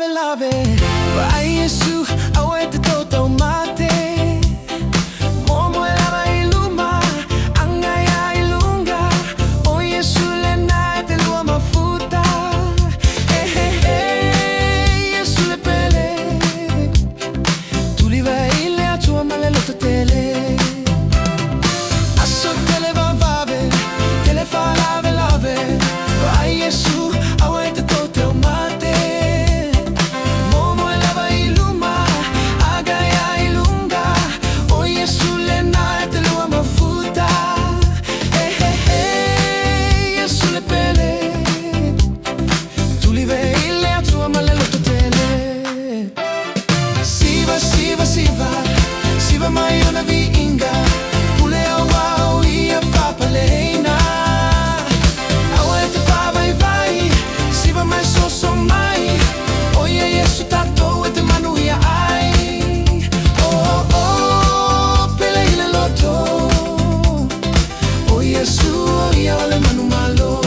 lave vAIstream awete toto mate momo lava iluma angaya ilunga o Iesu le naete lua mafuta Iesu le pele tuli vaile atua malelo tele aso tele vavave tele falave lave vAIstream awete toto mate Siva mai ona viinga Ieuleo wao ia whapaleina Awa e te whawai Siva mai so mai Oia Iesu tatou e te manu ia ai Pele i le loto O Iesu Iesu Le Manumalo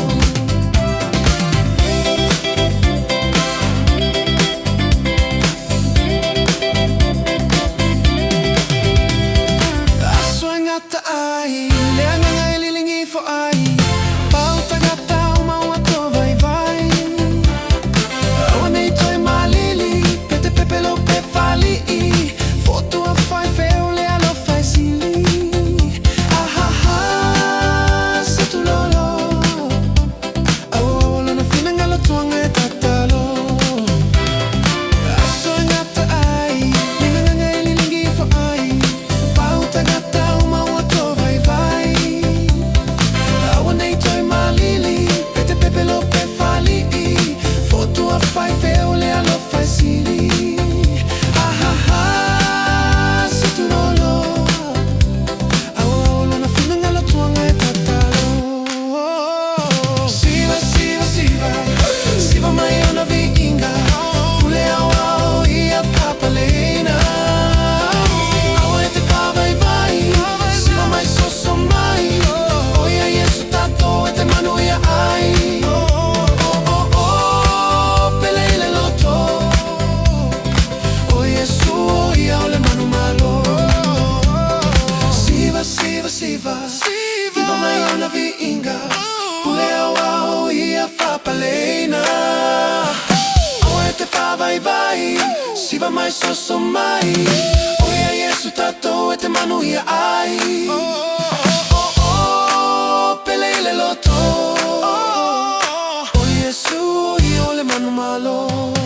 Siva mai ona viinga Ieuleo wao ia whapaleina Awa e te whawai Siva mai so mai Oia Iesu tatou e te manu ia ai Pele i le loto O Iesu Iesu Le Manumalo